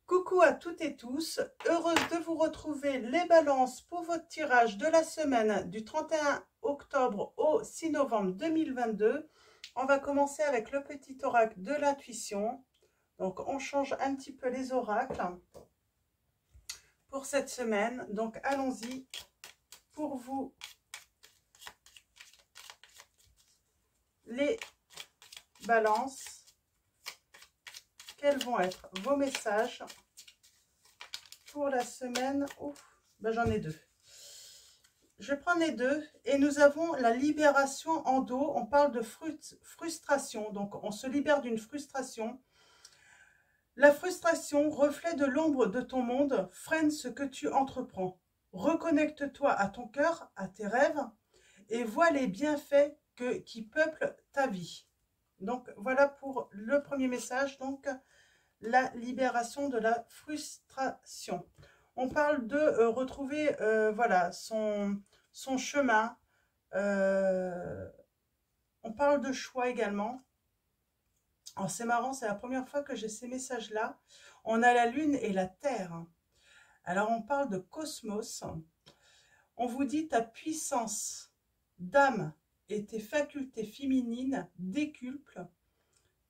Coucou à toutes et tous, heureuse de vous retrouver les balances pour votre tirage de la semaine du 31 octobre au 6 novembre 2022. On va commencer avec le petit oracle de l'intuition. Donc on change un petit peu les oracles pour cette semaine. Donc allons-y pour vous les balances. Quels vont être vos messages pour la semaine? Ouf, ben j'en ai deux. Je prends les deux et nous avons la libération en dos. On parle de frustration, donc on se libère d'une frustration. La frustration, reflet de l'ombre de ton monde, freine ce que tu entreprends. Reconnecte-toi à ton cœur, à tes rêves et vois les bienfaits qui peuplent ta vie. Donc voilà pour le premier message, donc la libération de la frustration. On parle de retrouver voilà, son chemin. On parle de choix également. Alors c'est marrant, c'est la première fois que j'ai ces messages-là. On a la Lune et la Terre. Alors on parle de cosmos. On vous dit ta puissance d'âme et tes facultés féminines décuplent.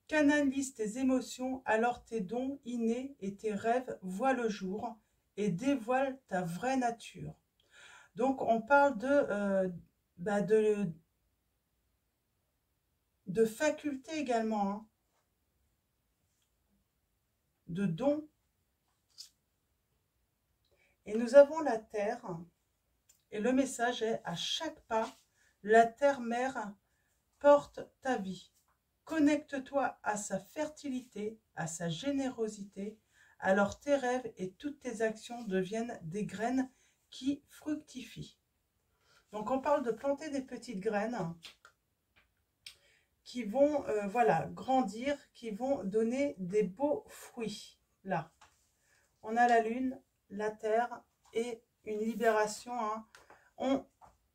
Canalise tes émotions, alors tes dons innés et tes rêves voient le jour et dévoilent ta vraie nature. Donc on parle de facultés également, hein, de dons. Et nous avons la Terre, et le message est: à chaque pas, la Terre-Mère porte ta vie. Connecte-toi à sa fertilité, à sa générosité, alors tes rêves et toutes tes actions deviennent des graines qui fructifient. Donc on parle de planter des petites graines qui vont voilà, grandir, qui vont donner des beaux fruits. Là, on a la Lune, la Terre et une libération. Hein.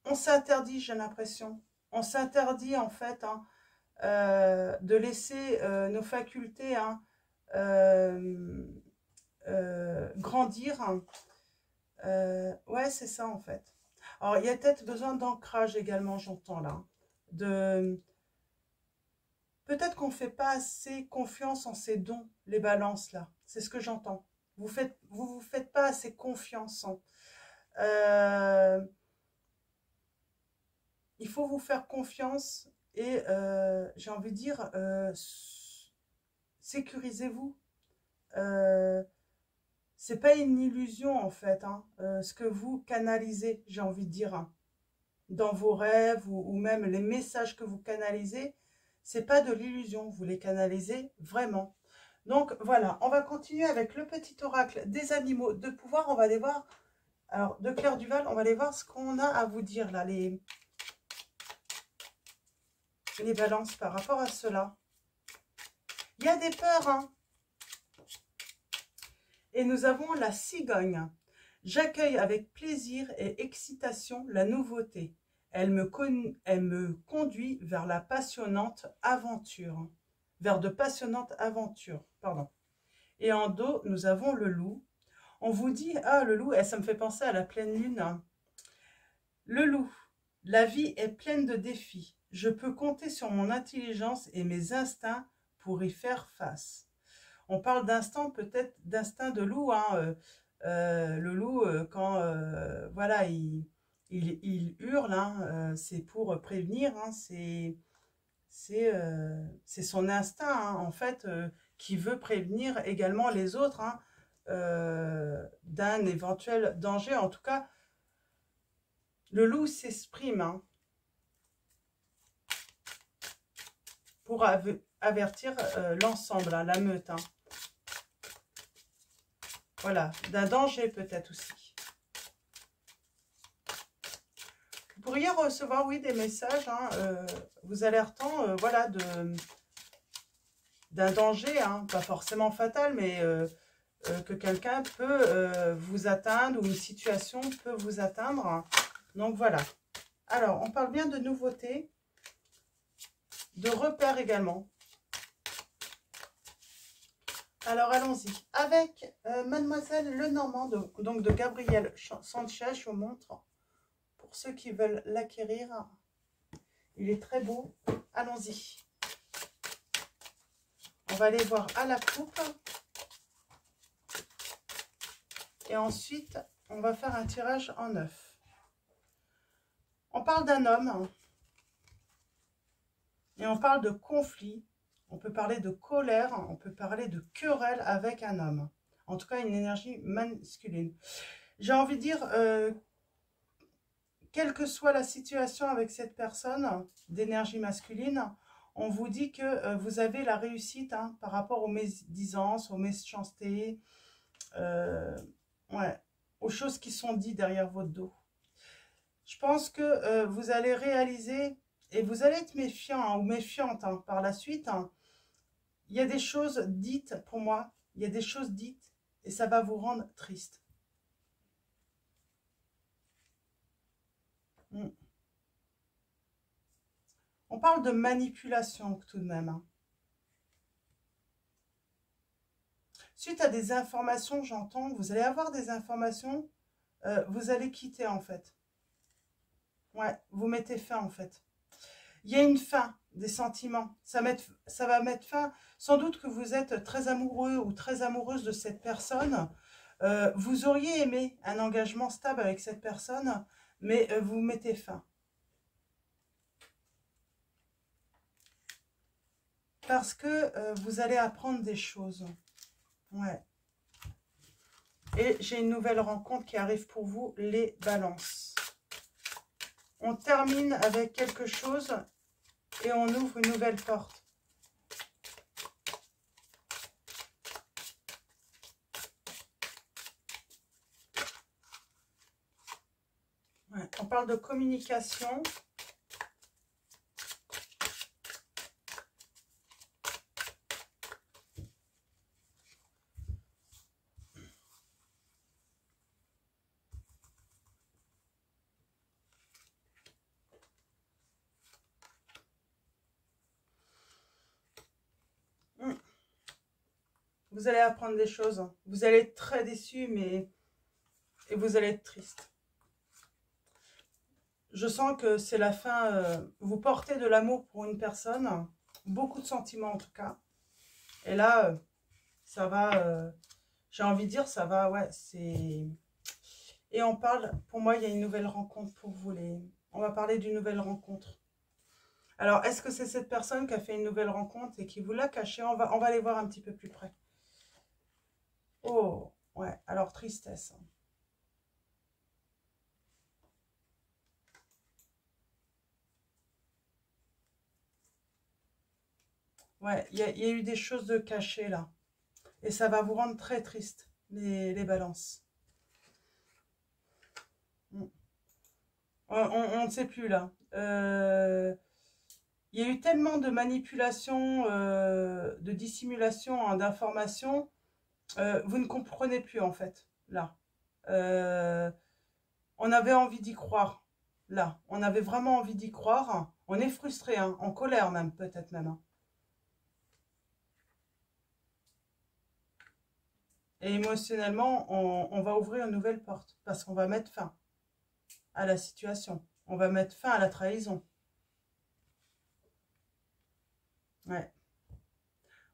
On s'interdit, j'ai l'impression, on s'interdit en fait, hein, de laisser nos facultés, hein, grandir. Ouais, c'est ça en fait. Alors, il y a peut-être besoin d'ancrage également, j'entends là. Peut-être qu'on ne fait pas assez confiance en ces dons, les balances là. C'est ce que j'entends. Vous faites pas assez confiance. Il faut vous faire confiance et j'ai envie de dire, sécurisez-vous. C'est pas une illusion en fait, hein, ce que vous canalisez, j'ai envie de dire, hein, dans vos rêves ou même les messages que vous canalisez, c'est pas de l'illusion, vous les canalisez vraiment. Donc voilà, on va continuer avec le petit oracle des animaux de pouvoir. On va aller voir, alors de Claire Duval, on va aller voir ce qu'on a à vous dire là, les balances par rapport à cela. Il y a des peurs, hein. Et nous avons la cigogne. J'accueille avec plaisir et excitation la nouveauté. Elle me conduit vers la passionnante aventure. Vers de passionnantes aventures, pardon. Et en dos, nous avons le loup. On vous dit, ah le loup, ça me fait penser à la pleine lune. Le loup, la vie est pleine de défis. Je peux compter sur mon intelligence et mes instincts pour y faire face. On parle d'instinct, peut-être d'instinct de loup, hein, le loup, quand voilà, il hurle, hein, c'est pour prévenir, hein, c'est son instinct, hein, en fait, qui veut prévenir également les autres, hein, d'un éventuel danger. En tout cas, le loup s'exprime, hein, pour avertir l'ensemble, hein, la meute, hein. Voilà, d'un danger peut-être aussi. Vous pourriez recevoir, oui, des messages, hein, vous alertant, voilà, d'un danger, hein, pas forcément fatal, mais que quelqu'un peut vous atteindre ou une situation peut vous atteindre. Donc voilà. Alors, on parle bien de nouveautés, de repères également. Alors, allons-y. Avec Mademoiselle Lenormand, donc de Gabriel Sanchez, je vous montre. Pour ceux qui veulent l'acquérir, il est très beau. Allons-y. On va aller voir à la coupe. Et ensuite, on va faire un tirage en 9. On parle d'un homme. Et on parle de conflit. On peut parler de colère. On peut parler de querelle avec un homme. En tout cas, une énergie masculine. J'ai envie de dire, quelle que soit la situation avec cette personne d'énergie masculine, on vous dit que vous avez la réussite hein, par rapport aux médisances, aux méchancetés, ouais, aux choses qui sont dites derrière votre dos. Je pense que vous allez réaliser, et vous allez être méfiant hein, ou méfiante hein, par la suite. Hein. Il y a des choses dites, pour moi, il y a des choses dites, et ça va vous rendre triste. On parle de manipulation tout de même. Hein. Suite à des informations, j'entends, vous allez avoir des informations, vous allez quitter en fait. Ouais, vous mettez fin en fait. Il y a une fin des sentiments. Ça va mettre fin. Sans doute que vous êtes très amoureux ou très amoureuse de cette personne. Vous auriez aimé un engagement stable avec cette personne, mais vous mettez fin. Parce que vous allez apprendre des choses. Ouais. Et j'ai une nouvelle rencontre qui arrive pour vous, les balances. On termine avec quelque chose et on ouvre une nouvelle porte. Ouais, on parle de communication. Vous allez apprendre des choses. Vous allez être très déçu, mais et vous allez être triste. Je sens que c'est la fin. Vous portez de l'amour pour une personne. Beaucoup de sentiments en tout cas. Et là, ça va... j'ai envie de dire, ça va... Ouais, c'est... Et on parle... Pour moi, il y a une nouvelle rencontre pour vous. On va parler d'une nouvelle rencontre. Alors, est-ce que c'est cette personne qui a fait une nouvelle rencontre et qui vous l'a cachée? On va aller voir un petit peu plus près. Oh, ouais. Alors, tristesse. Ouais, il y a eu des choses de cachées là. Et ça va vous rendre très triste, les balances. On ne sait plus là. Il y a eu tellement de manipulation, de dissimulation, hein, d'informations. Vous ne comprenez plus en fait, là. On avait envie d'y croire, là. On avait vraiment envie d'y croire. On est frustré, hein, en colère même, peut-être même. Hein. Et émotionnellement, on va ouvrir une nouvelle porte parce qu'on va mettre fin à la situation. On va mettre fin à la trahison. Ouais.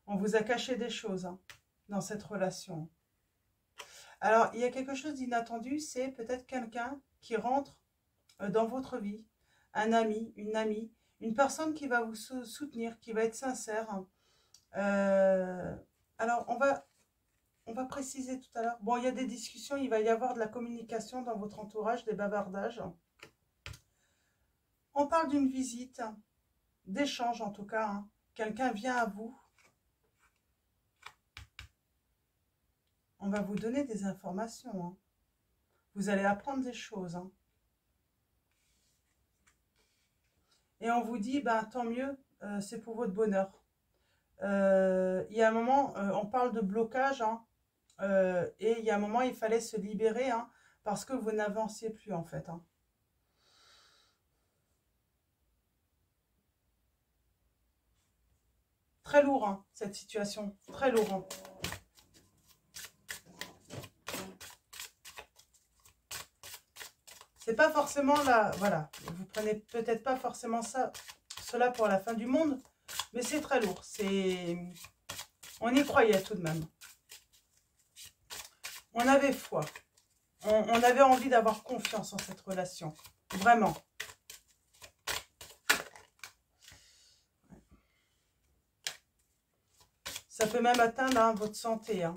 On vous a caché des choses hein, dans cette relation. Alors, il y a quelque chose d'inattendu, c'est peut-être quelqu'un qui rentre dans votre vie, un ami, une personne qui va vous soutenir, qui va être sincère. Alors, on va préciser tout à l'heure. Bon, il y a des discussions, il va y avoir de la communication dans votre entourage, des bavardages. On parle d'une visite, d'échange en tout cas. Hein. Quelqu'un vient à vous. On va vous donner des informations. Hein. Vous allez apprendre des choses. Hein. Et on vous dit, ben, tant mieux, c'est pour votre bonheur. Il y a un moment, on parle de blocage. Hein, et il y a un moment, il fallait se libérer. Hein, parce que vous n'avanciez plus en fait. Hein. Très lourd, hein, cette situation. Très lourd. Hein. C'est pas forcément là, voilà. Vous prenez peut-être pas forcément cela pour la fin du monde, mais c'est très lourd. On y croyait tout de même. On avait foi. On avait envie d'avoir confiance en cette relation. Vraiment. Ça peut même atteindre hein, votre santé. Hein.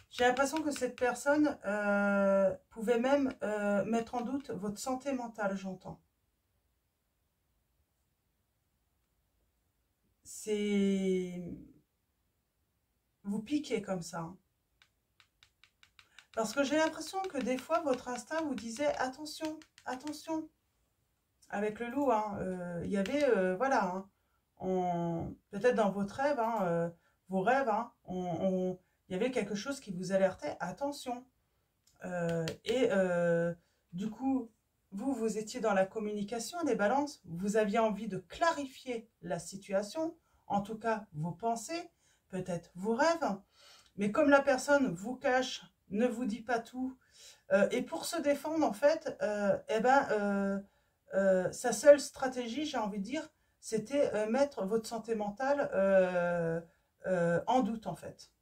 J'ai l'impression que cette personne pouvait même mettre en doute votre santé mentale, j'entends. C'est... Vous piquez comme ça. Hein. Parce que j'ai l'impression que des fois, votre instinct vous disait « Attention, attention ». Avec le loup, hein, il y avait, voilà, hein, peut-être dans votre rêve, hein, vos rêves, hein, il y avait quelque chose qui vous alertait, attention. Du coup, vous étiez dans la communication des balances, vous aviez envie de clarifier la situation, en tout cas vos pensées, peut-être vos rêves, mais comme la personne vous cache, ne vous dit pas tout, et pour se défendre, en fait, sa seule stratégie, j'ai envie de dire, c'était mettre votre santé mentale en doute, en fait.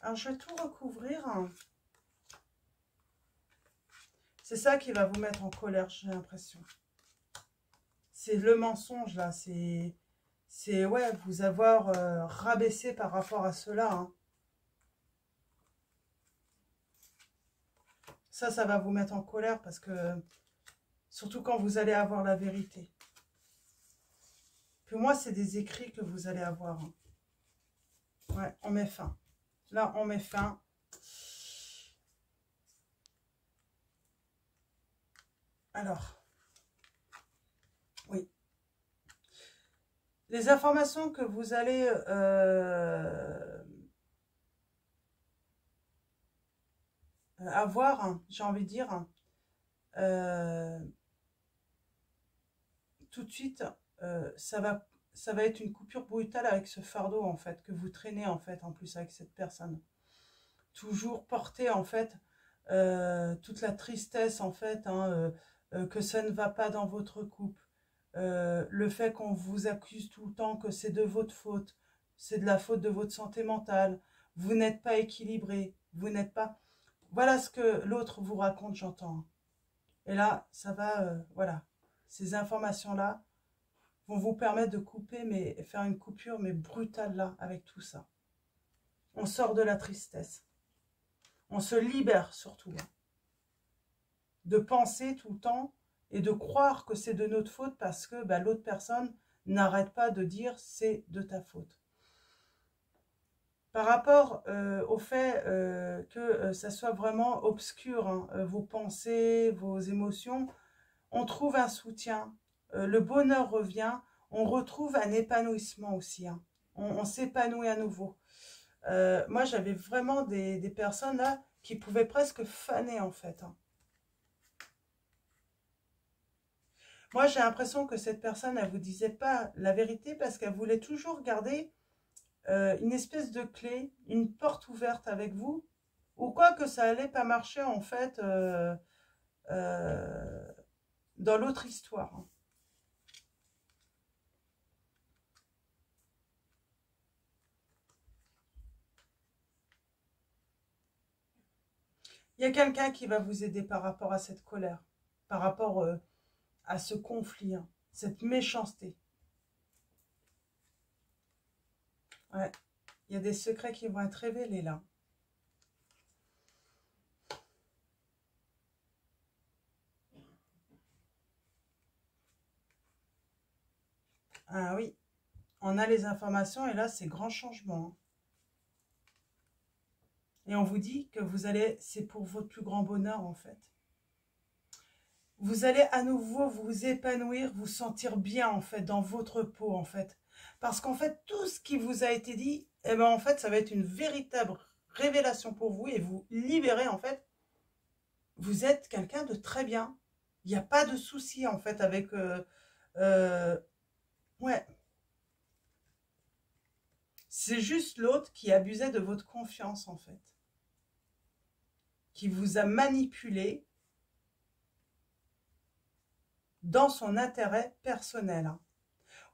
Alors, je vais tout recouvrir. C'est ça qui va vous mettre en colère, j'ai l'impression. C'est le mensonge, là. C'est ouais, vous avoir rabaissé par rapport à cela. Hein. Ça va vous mettre en colère parce que... Surtout quand vous allez avoir la vérité. Pour moi, c'est des écrits que vous allez avoir. Hein. Ouais, on met fin. Là, on met fin. Alors, oui. Les informations que vous allez avoir, hein, j'ai envie de dire, tout de suite, ça va être une coupure brutale avec ce fardeau, en fait, que vous traînez, en fait, en plus, avec cette personne. Toujours porter, en fait, toute la tristesse, en fait, hein, que ça ne va pas dans votre couple. Le fait qu'on vous accuse tout le temps que c'est de votre faute, c'est de la faute de votre santé mentale, vous n'êtes pas équilibré, vous n'êtes pas... Voilà ce que l'autre vous raconte, j'entends. Et là, ça va, voilà, ces informations-là vont vous permettre de couper, mais faire une coupure, mais brutale là, avec tout ça. On sort de la tristesse. On se libère surtout. Hein, de penser tout le temps et de croire que c'est de notre faute parce que bah, l'autre personne n'arrête pas de dire c'est de ta faute. Par rapport au fait que ça soit vraiment obscur, hein, vos pensées, vos émotions, on trouve un soutien, le bonheur revient, on retrouve un épanouissement aussi. Hein. On s'épanouit à nouveau. Moi, j'avais vraiment des personnes là qui pouvaient presque faner en fait. Hein. Moi, j'ai l'impression que cette personne, elle ne vous disait pas la vérité parce qu'elle voulait toujours garder une espèce de clé, une porte ouverte avec vous, ou quoi que ça allait pas marcher en fait dans l'autre histoire. Hein. Il y a quelqu'un qui va vous aider par rapport à cette colère, par rapport à ce conflit, hein, cette méchanceté. Ouais, il y a des secrets qui vont être révélés là. Ah oui, on a les informations et là c'est grand changement. Hein. Et on vous dit que vous allez, c'est pour votre plus grand bonheur en fait. Vous allez à nouveau vous épanouir, vous sentir bien en fait, dans votre peau en fait. Parce qu'en fait, tout ce qui vous a été dit, eh ben en fait, ça va être une véritable révélation pour vous et vous libérez en fait. Vous êtes quelqu'un de très bien. Il n'y a pas de souci en fait avec... ouais. C'est juste l'autre qui abusait de votre confiance en fait. Qui vous a manipulé dans son intérêt personnel. Hein.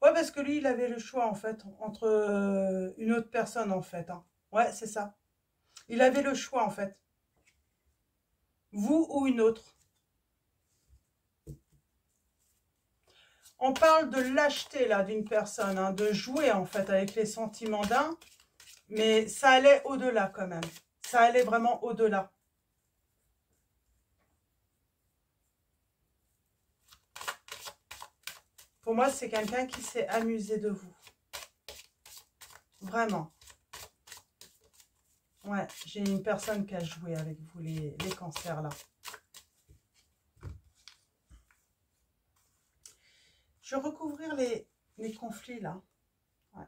Ouais, parce que lui, il avait le choix en fait entre une autre personne en fait. Hein. Ouais, c'est ça. Il avait le choix en fait. Vous ou une autre. On parle de lâcheté là d'une personne, hein, de jouer en fait avec les sentiments d'un, mais ça allait au-delà quand même. Ça allait vraiment au-delà. Pour moi, c'est quelqu'un qui s'est amusé de vous. Vraiment. Ouais, j'ai une personne qui a joué avec vous, les cancers là. Je vais recouvrir les conflits là. Ouais.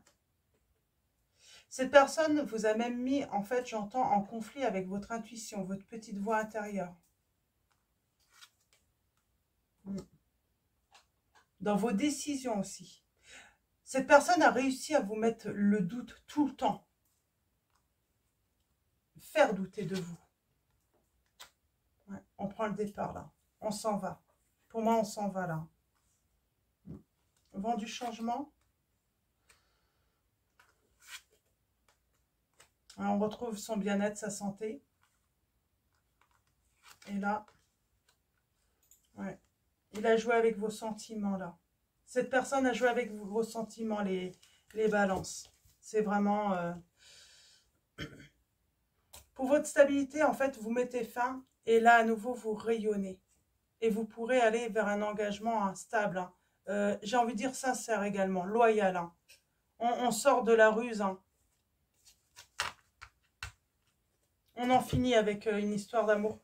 Cette personne vous a même mis, en fait, j'entends, en conflit avec votre intuition, votre petite voix intérieure. Dans vos décisions aussi. Cette personne a réussi à vous mettre le doute tout le temps. Faire douter de vous. Ouais, on prend le départ là. On s'en va. Pour moi, on s'en va là. Vent du changement. On retrouve son bien-être, sa santé. Et là, ouais, il a joué avec vos sentiments là. Cette personne a joué avec vos sentiments, les balances. C'est vraiment... Pour votre stabilité, en fait, vous mettez fin. Et là, à nouveau, vous rayonnez. Et vous pourrez aller vers un engagement hein, stable. Hein. J'ai envie de dire sincère également, loyal. Hein. On sort de la ruse. Hein. On en finit avec une histoire d'amour.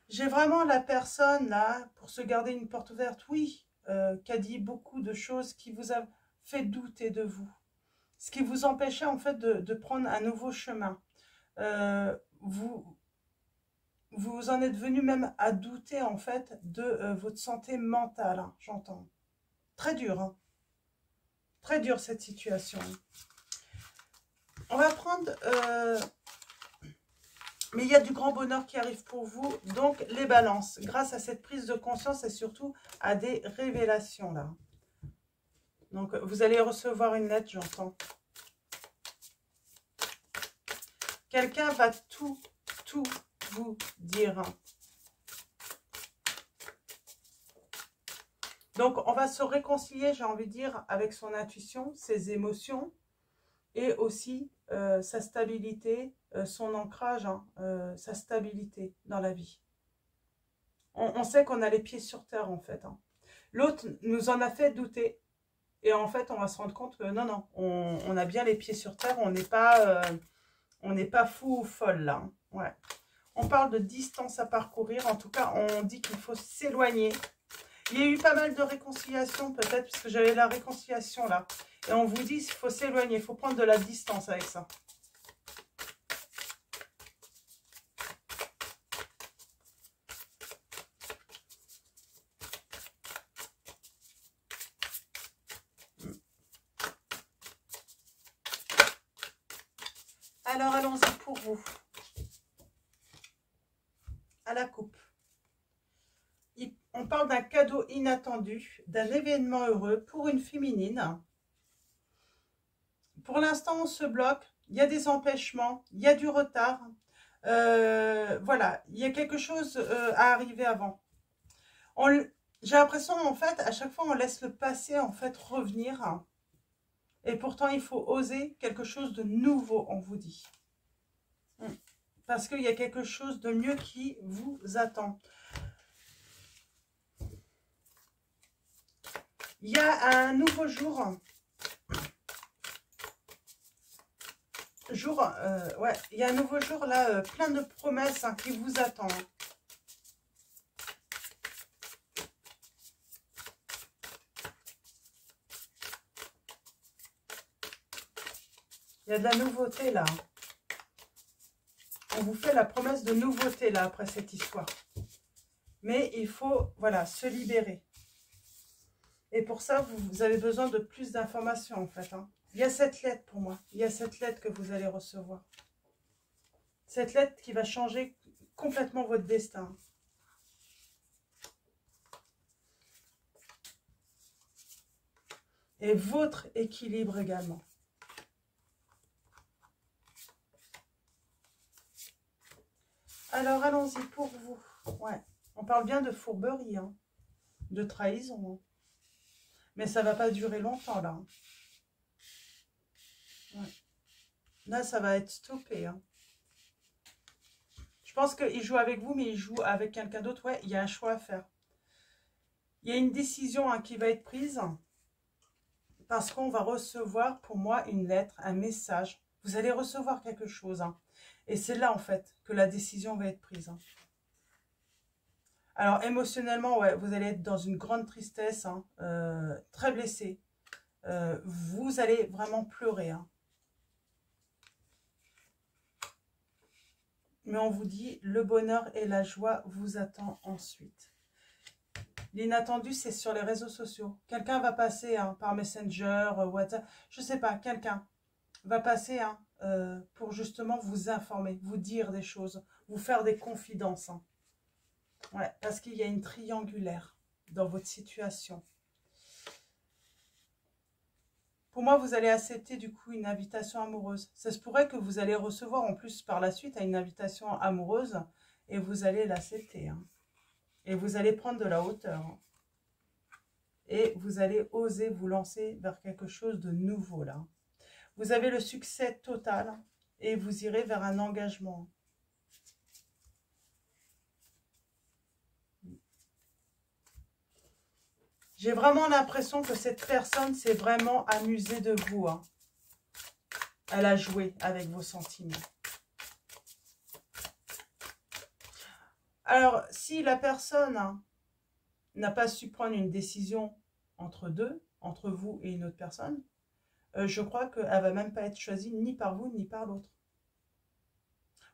J'ai vraiment la personne là, pour se garder une porte ouverte, oui, qui a dit beaucoup de choses qui vous a fait douter de vous. Ce qui vous empêchait en fait de prendre un nouveau chemin. Vous en êtes venu même à douter en fait de votre santé mentale, hein, j'entends. Très dur, hein. Très dur cette situation. On va prendre... mais il y a du grand bonheur qui arrive pour vous, donc les balances, grâce à cette prise de conscience et surtout à des révélations là. Donc vous allez recevoir une lettre, j'entends. Quelqu'un va tout vous dire. Donc on va se réconcilier, j'ai envie de dire, avec son intuition, ses émotions et aussi sa stabilité, son ancrage, hein, sa stabilité dans la vie. On sait qu'on a les pieds sur terre en fait. Hein. L'autre nous en a fait douter. Et en fait, on va se rendre compte que non, on a bien les pieds sur terre. On n'est pas fou ou folle là. Hein. Ouais. On parle de distance à parcourir. En tout cas, on dit qu'il faut s'éloigner. Il y a eu pas mal de réconciliation peut-être, puisque j'avais la réconciliation là. Et on vous dit qu'il faut s'éloigner. Il faut prendre de la distance avec ça. Alors, allons-y pour vous. À la coupe. On parle d'un cadeau inattendu, d'un événement heureux pour une féminine. Pour l'instant, on se bloque. Il y a des empêchements, il y a du retard. Voilà, il y a quelque chose à arriver avant. J'ai l'impression, en fait, à chaque fois, on laisse le passé, en fait, revenir. Et pourtant, il faut oser quelque chose de nouveau, on vous dit. Parce qu'il y a quelque chose de mieux qui vous attend. Il y a un nouveau jour. Ouais, il y a un nouveau jour là, plein de promesses hein, qui vous attendent. Il y a de la nouveauté là. on vous fait la promesse de nouveauté là après cette histoire. Mais il faut, voilà, se libérer. Et pour ça, vous avez besoin de plus d'informations en fait. Hein. Il y a cette lettre pour moi. Il y a cette lettre que vous allez recevoir. Cette lettre qui va changer complètement votre destin. Et votre équilibre également. Alors, allons-y pour vous. Ouais. On parle bien de fourberie, hein, de trahison. Hein. Mais ça ne va pas durer longtemps, là. Ouais. Là, ça va être stoppé. Hein. Je pense qu'il joue avec vous, mais il joue avec quelqu'un d'autre. Ouais, il y a un choix à faire. Il y a une décision hein, qui va être prise. Parce qu'on va recevoir, pour moi, une lettre, un message. Vous allez recevoir quelque chose. Hein. Et c'est là, en fait, que la décision va être prise. Hein. Alors, émotionnellement, ouais, vous allez être dans une grande tristesse, hein, très blessé. Vous allez vraiment pleurer. Hein. Mais on vous dit, le bonheur et la joie vous attendent ensuite. L'inattendu, c'est sur les réseaux sociaux. Quelqu'un va passer hein, par Messenger, WhatsApp, je ne sais pas, quelqu'un va passer hein, pour justement vous informer, vous dire des choses, vous faire des confidences. Hein. Ouais, parce qu'il y a une triangulaire dans votre situation. Pour moi, vous allez accepter du coup une invitation amoureuse. Ça se pourrait que vous allez recevoir en plus par la suite une invitation amoureuse et vous allez l'accepter. Hein. Et vous allez prendre de la hauteur. Hein. Et vous allez oser vous lancer vers quelque chose de nouveau là. Vous avez le succès total et vous irez vers un engagement. J'ai vraiment l'impression que cette personne s'est vraiment amusée de vous. Hein. Elle a joué avec vos sentiments. Alors, si la personne hein, n'a pas su prendre une décision entre deux, entre vous et une autre personne, je crois qu'elle ne va même pas être choisie ni par vous ni par l'autre.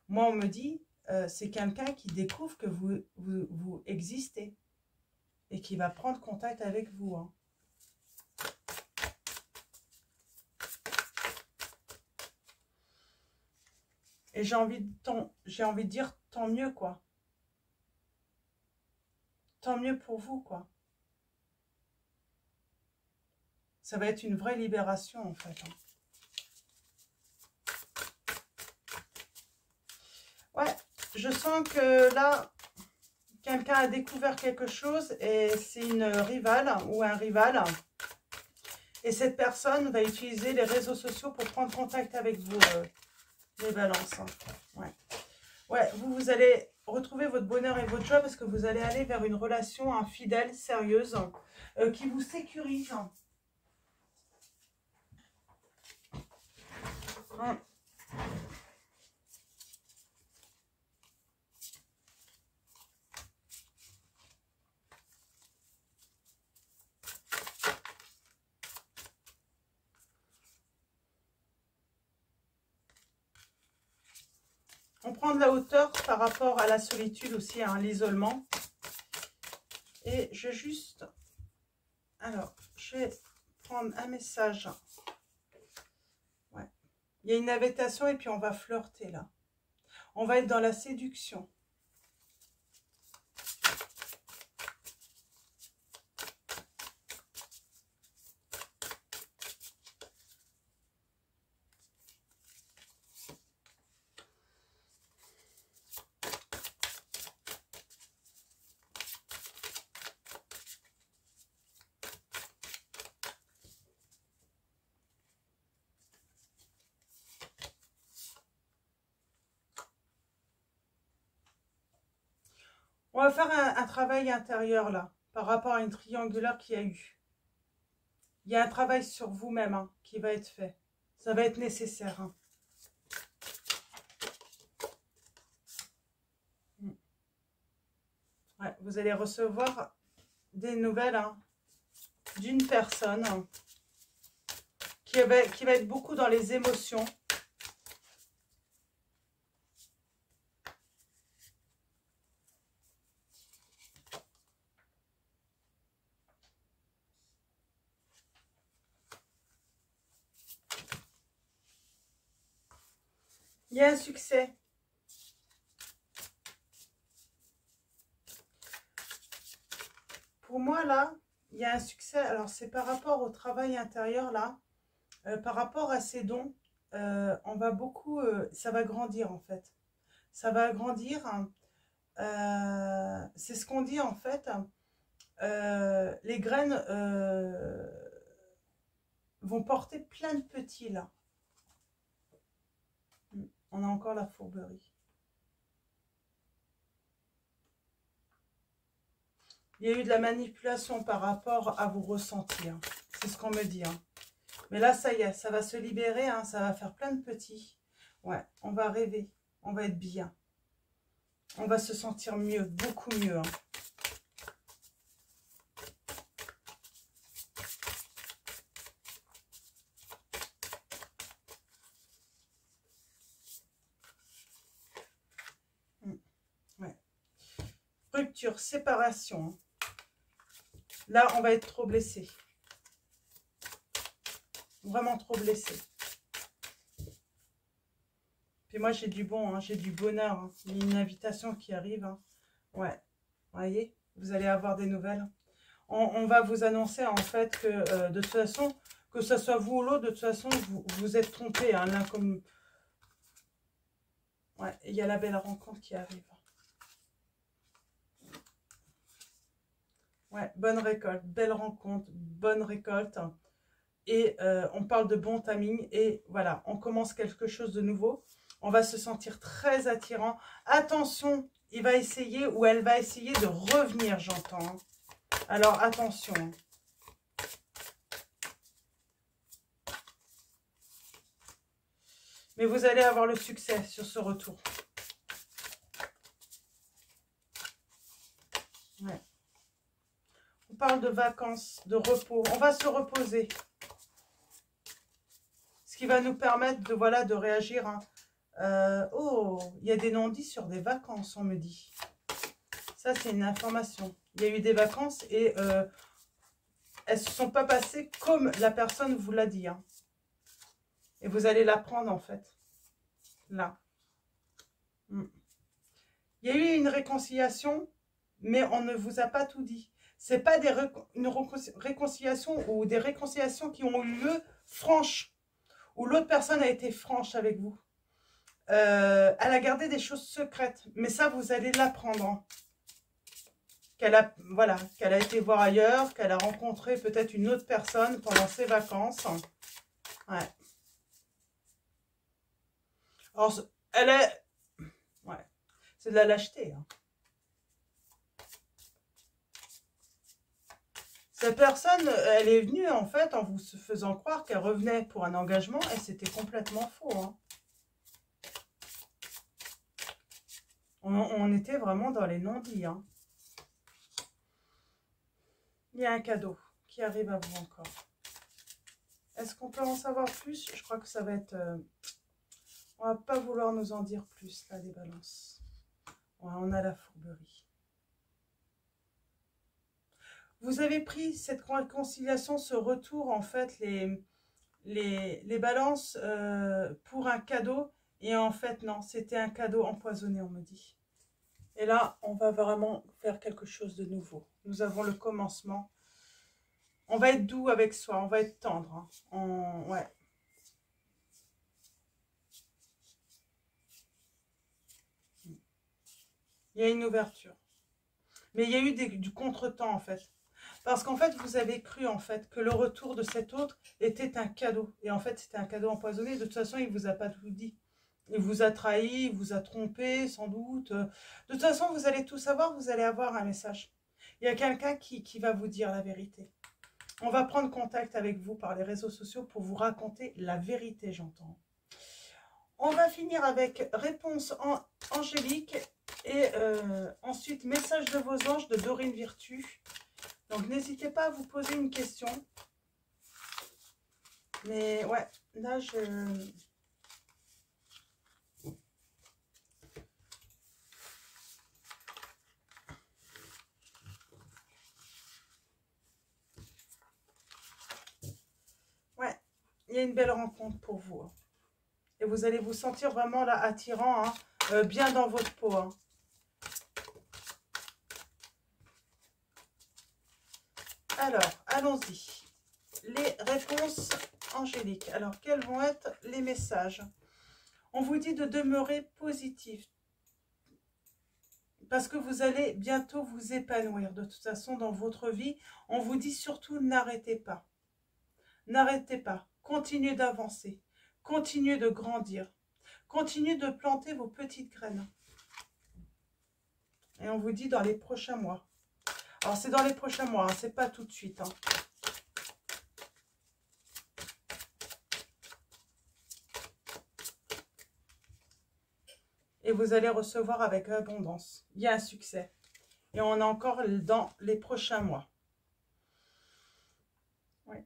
Moi, on me dit, c'est quelqu'un qui découvre que vous existez et qui va prendre contact avec vous. Hein. Et j'ai envie de dire tant mieux, quoi. Tant mieux pour vous, quoi. Ça va être une vraie libération, en fait. Hein. Ouais, je sens que là, quelqu'un a découvert quelque chose et c'est une rivale ou un rival. Et cette personne va utiliser les réseaux sociaux pour prendre contact avec vous, les balances. Hein. Ouais. Ouais, vous allez retrouver votre bonheur et votre joie parce que vous allez aller vers une relation infidèle, sérieuse, qui vous sécurise. Hein. On prend de la hauteur par rapport à la solitude aussi, à hein, l'isolement. Et je vais juste... Alors, je vais prendre un message. Ouais. Il y a une invitation et puis on va flirter là. On va être dans la séduction. On va faire un travail intérieur là, par rapport à une triangulaire qu'il y a eu. Il y a un travail sur vous-même hein, qui va être fait. Ça va être nécessaire. Hein. Ouais, vous allez recevoir des nouvelles hein, d'une personne hein, qui va être beaucoup dans les émotions. Il y a un succès. Pour moi, là, il y a un succès. Alors, c'est par rapport au travail intérieur, là. Par rapport à ces dons, on va beaucoup... ça va grandir, en fait. Ça va grandir. Hein. C'est ce qu'on dit, en fait. Les graines vont porter plein de petits, là. On a encore la fourberie. Il y a eu de la manipulation par rapport à vos ressentis. Hein. C'est ce qu'on me dit. Hein. Mais là, ça y est, ça va se libérer. Hein. Ça va faire plein de petits. Ouais, on va rêver. On va être bien. On va se sentir mieux, beaucoup mieux. Hein. Ouais. Rupture, séparation. Hein. Là, on va être trop blessé. Vraiment trop blessé. Puis moi, j'ai du bon, hein, j'ai du bonheur. Hein. Il y a une invitation qui arrive. Hein. Ouais, vous voyez, vous allez avoir des nouvelles. On va vous annoncer, en fait, que de toute façon, que ce soit vous ou l'autre, de toute façon, vous êtes trompés. Hein, l'un comme... Ouais, il y a la belle rencontre qui arrive. Ouais, bonne récolte, belle rencontre, bonne récolte. Et on parle de bon timing. Et voilà, on commence quelque chose de nouveau. On va se sentir très attirant. Attention, il va essayer ou elle va essayer de revenir, j'entends. Alors, attention. Mais vous allez avoir le succès sur ce retour. Ouais. On parle de vacances, de repos. On va se reposer. Ce qui va nous permettre de, voilà, de réagir. Hein. Oh, il y a des non-dits sur des vacances, on me dit. Ça, c'est une information. Il y a eu des vacances et elles ne se sont pas passées comme la personne vous l'a dit. Hein. Et vous allez l'apprendre, en fait. Là. Il y a eu une réconciliation, mais on ne vous a pas tout dit. Ce n'est pas une réconciliation ou des réconciliations qui ont eu lieu franches, où l'autre personne a été franche avec vous. Elle a gardé des choses secrètes, mais ça, vous allez l'apprendre. Hein. Voilà, qu'elle a été voir ailleurs, qu'elle a rencontré peut-être une autre personne pendant ses vacances. Ouais. Alors, elle est... Ouais, c'est de la lâcheté. Hein. Cette personne, elle est venue en fait en vous faisant croire qu'elle revenait pour un engagement et c'était complètement faux. Hein. On était vraiment dans les non-dits. Hein. Il y a un cadeau qui arrive à vous encore. Est-ce qu'on peut en savoir plus? Je crois que ça va être... on va pas vouloir nous en dire plus, là, les balances. Ouais, on a la fourberie. Vous avez pris cette réconciliation, ce retour, en fait, les balances pour un cadeau. Et en fait, non, c'était un cadeau empoisonné, on me dit. Et là, on va vraiment faire quelque chose de nouveau. Nous avons le commencement. On va être doux avec soi, on va être tendre. Hein. Ouais. Il y a une ouverture. Mais il y a eu du contretemps, en fait. Parce qu'en fait, vous avez cru, en fait, que le retour de cet autre était un cadeau. Et en fait, c'était un cadeau empoisonné. De toute façon, il ne vous a pas tout dit. Il vous a trahi, il vous a trompé, sans doute. De toute façon, vous allez tout savoir, vous allez avoir un message. Il y a quelqu'un qui va vous dire la vérité. On va prendre contact avec vous par les réseaux sociaux pour vous raconter la vérité, j'entends. On va finir avec réponse angélique et ensuite message de vos anges de Dorine Virtue. Donc n'hésitez pas à vous poser une question. Mais ouais, là je... Ouais, il y a une belle rencontre pour vous. Et vous allez vous sentir vraiment là attirant, hein, bien dans votre peau. Hein. Alors, allons-y. Les réponses angéliques. Alors, quels vont être les messages? On vous dit de demeurer positif. Parce que vous allez bientôt vous épanouir. De toute façon, dans votre vie, on vous dit surtout n'arrêtez pas. N'arrêtez pas. Continuez d'avancer. Continuez de grandir. Continuez de planter vos petites graines. Et on vous dit dans les prochains mois. Alors, c'est dans les prochains mois, hein, c'est pas tout de suite. Hein. Et vous allez recevoir avec abondance. Il y a un succès. Et on est encore dans les prochains mois. Oui.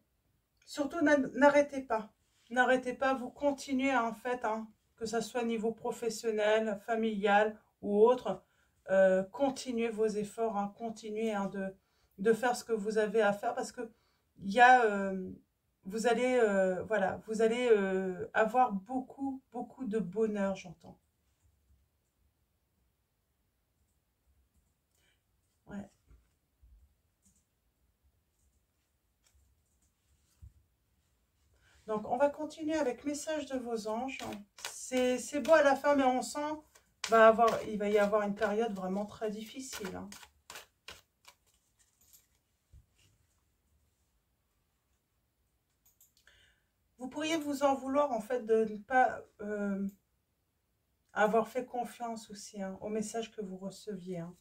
Surtout, n'arrêtez pas. N'arrêtez pas, vous continuez en fait, hein, que ce soit niveau professionnel, familial ou autre. Continuez vos efforts, hein, continuez hein, de faire ce que vous avez à faire parce que il y a, vous allez, voilà, vous allez avoir beaucoup de bonheur, j'entends. Ouais. Donc, on va continuer avec message de vos anges. C'est beau à la fin, mais on sent il va y avoir une période vraiment très difficile. Hein. Vous pourriez vous en vouloir, en fait, de ne pas avoir fait confiance aussi hein, au message que vous receviez. Hein.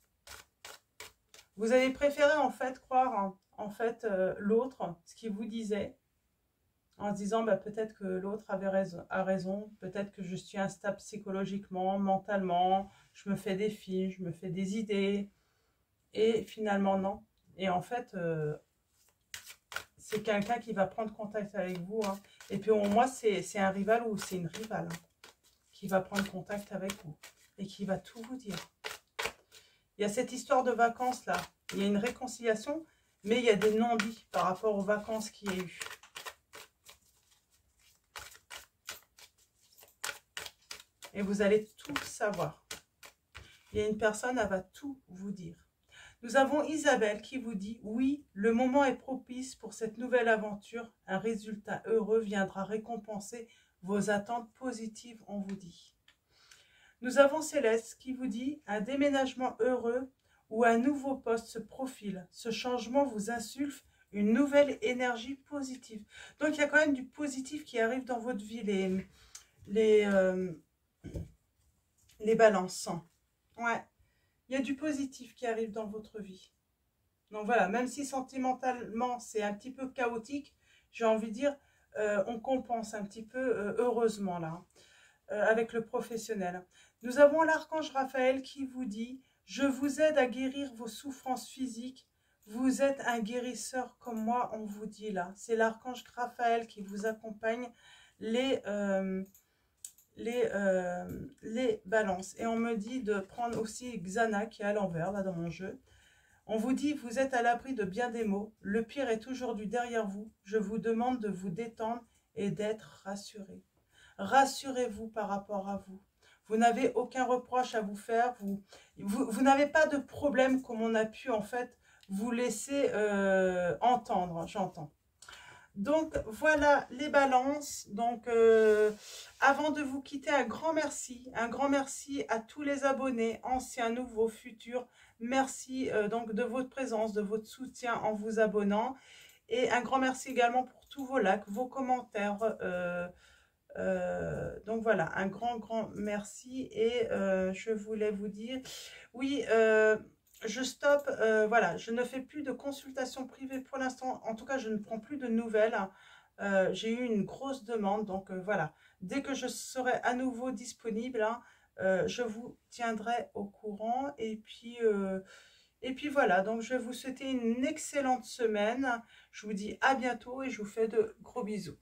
Vous avez préféré, en fait, croire hein, en fait l'autre, ce qu'il vous disait, en se disant bah, peut-être que l'autre a raison, peut-être que je suis instable psychologiquement, mentalement, je me fais des films, je me fais des idées, et finalement non. Et en fait, c'est quelqu'un qui va prendre contact avec vous. Hein. Et puis au moins, c'est un rival ou c'est une rivale hein, qui va prendre contact avec vous et qui va tout vous dire. Il y a cette histoire de vacances là, il y a une réconciliation, mais il y a des non-dits par rapport aux vacances qu'il y a eu. Et vous allez tout savoir. Il y a une personne, elle va tout vous dire. Nous avons Isabelle qui vous dit « Oui, le moment est propice pour cette nouvelle aventure. Un résultat heureux viendra récompenser vos attentes positives, on vous dit. » Nous avons Céleste qui vous dit « Un déménagement heureux ou un nouveau poste se profile. Ce changement vous insuffle une nouvelle énergie positive. » Donc, il y a quand même du positif qui arrive dans votre vie, les balances. Ouais. Il y a du positif qui arrive dans votre vie. Donc voilà, même si sentimentalement c'est un petit peu chaotique, j'ai envie de dire, on compense un petit peu heureusement là, avec le professionnel. Nous avons l'archange Raphaël qui vous dit « Je vous aide à guérir vos souffrances physiques. Vous êtes un guérisseur comme moi, on vous dit là. » C'est l'archange Raphaël qui vous accompagne les balances. Et on me dit de prendre aussi Xana qui est à l'envers là dans mon jeu. On vous dit, vous êtes à l'abri de bien des maux. Le pire est aujourd'hui derrière vous. Je vous demande de vous détendre et d'être rassuré. Rassurez-vous par rapport à vous. Vous n'avez aucun reproche à vous faire. Vous n'avez pas de problème comme on a pu en fait vous laisser entendre, j'entends. Donc, voilà les balances. Donc, avant de vous quitter, un grand merci à tous les abonnés, anciens, nouveaux, futurs. Merci donc de votre présence, de votre soutien en vous abonnant. Et un grand merci également pour tous vos likes, vos commentaires. Donc voilà, un grand merci. Et je voulais vous dire, oui, je stoppe, voilà, je ne fais plus de consultation privée pour l'instant. En tout cas, je ne prends plus de nouvelles. J'ai eu une grosse demande, donc voilà. Dès que je serai à nouveau disponible, hein, je vous tiendrai au courant. Et puis voilà, donc je vais vous souhaiter une excellente semaine. Je vous dis à bientôt et je vous fais de gros bisous.